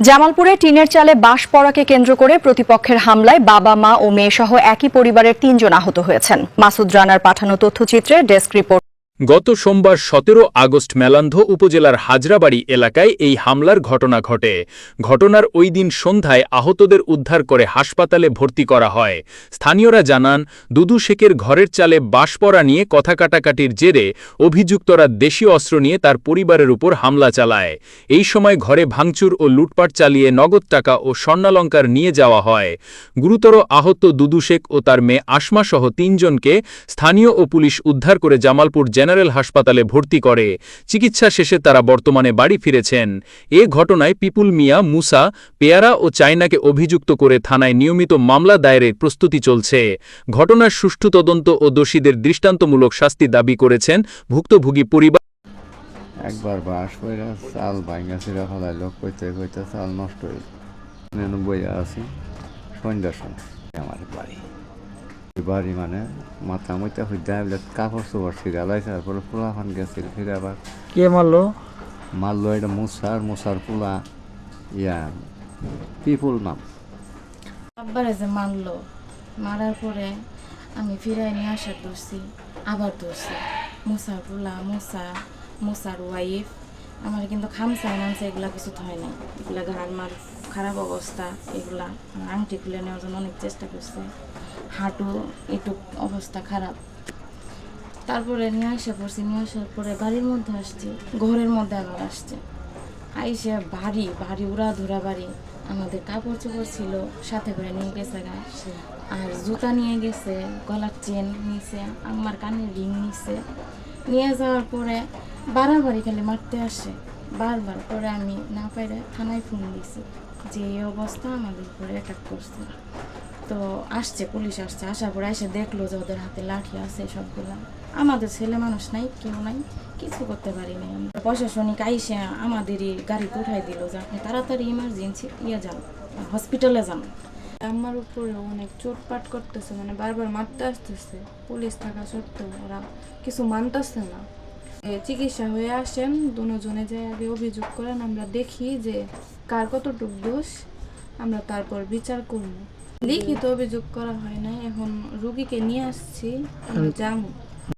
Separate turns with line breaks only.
জামালপুরে টিনের চালে বাঁশ পড়াকে কেন্দ্র করে প্রতিপক্ষের হামলায় বাবা, মা ও মেয়েসহ একই পরিবারের ৩ জন আহত হয়েছেন। মাসুদ রানার পাঠানো তথ্যচিত্রে ডেস্ক রিপোর্ট।
গত সোমবার ১৭ আগস্ট মেলান্ধ উপজেলার হাজরাবাড়ি এলাকায় এই হামলার ঘটনা ঘটে। ঘটনার ওই দিন সন্ধ্যায় আহতদের উদ্ধার করে হাসপাতালে ভর্তি করা হয়। স্থানীয়রা জানান, দুদু শেখের ঘরের চালে বাঁশ পড়া নিয়ে কথা কাটাকাটির জেরে অভিযুক্তরা দেশীয় অস্ত্র নিয়ে তার পরিবারের উপর হামলা চালায়। এই সময় ঘরে ভাঙচুর ও লুটপাট চালিয়ে নগদ টাকা ও স্বর্ণালংকার নিয়ে যাওয়া হয়। গুরুতর আহত দুদু শেখ ও তার মেয়ে আসমা সহ ৩ জনকে স্থানীয় ও পুলিশ উদ্ধার করে জামালপুর জেনারেল হাসপাতালে ভর্তি করে। চিকিৎসা শেষে তারা বর্তমানে বাড়ি ফিরেছেন। এ ঘটনায় পিপুল মিয়া, মুসা, পেয়ারা ও চায়নাকে অভিযুক্ত করে থানায় নিয়মিত মামলা দায়েরের প্রস্তুতি চলছে। ঘটনার সুষ্ঠু তদন্ত ও দোষীদের দৃষ্টান্তমূলক শাস্তি দাবি করেছেন ভুক্তভোগী পরিবার।
একবার বাস কইরা চাল ভাঙা ছিঁড়া ফেলাইল, কইতে কইতে চাল নষ্ট হইল। বইয়া আছি সন্ধ্যার সময় আমার বাড়ি মানে মাথা মইতে হইতে কাপড় চোপড় ছিঁড়ালাইছে। তারপরে পোলাখান গেছিল ফিরে আবার
কে
মারলো এটা মুসার পোলা পিপুল নাম।
আব্বারে যে মারলো, মারার পরে আমি ফিরাই নিয়ে আসার ধরছি, আবার ধরছি মুসার পোলা, মুসার ওয়াইফ। আমার কিন্তু খামসায় নামছে, এগুলা কিছু হয় নাই। এগুলা ঘাড় মার খারাপ অবস্থা, এগুলা আংটি খুলে নেওয়ার জন্য অনেক চেষ্টা করছে। হাঁটু এটুক অবস্থা খারাপ। তারপরে নিয়ে আসা পড়ছি, নিয়ে আসার পরে বাড়ির মধ্যে আসছি, ঘরের মধ্যে আবার আসছে। আইসে ভারী উড়া ধরা বাড়ি। আমাদের কাপড় চোপড় ছিল সাথে করে নিয়ে গেছে গা, আর জুতা নিয়ে গেছে, গলার চেন নিছে, আমার কানের রিং নিছে। নিয়ে যাওয়ার পরে বাড়াবাড়ি খালি মারতে আসে বারবার। পরে আমি না পাইরে থানায় ফোন দিছি যে এই অবস্থা, আমাদের উপরে অ্যাটাক করছে। তো আসছে, পুলিশ আসছে, আসার পরে এসে দেখলো যে ওদের হাতে লাঠি আছে সবগুলা। আমাদের ছেলে মানুষ নাই, কেউ নাই, কিছু করতে পারি নাই আমরা। প্রশাসনিক আইসে আমাদেরই গাড়িতে উঠাই দিল যে আপনি তাড়াতাড়ি ইমার্জেন্সি যান, হসপিটালে যান।
আমার উপরে অনেক চোটপাট করতেছে, মানে বারবার মারতে আসতেছে। পুলিশ থাকা সত্ত্বেও ওরা কিছু মানতেছে না। চিকিৎসা হয়ে আসেন, দুজনে যে আগে অভিযোগ করেন, আমরা দেখি যে কার কতটুকু দোষ, আমরা তারপর বিচার করব। লিখিত অভিযোগ করা হয় না, এখন রুগীকে নিয়ে আসছি, আমরা যাবো।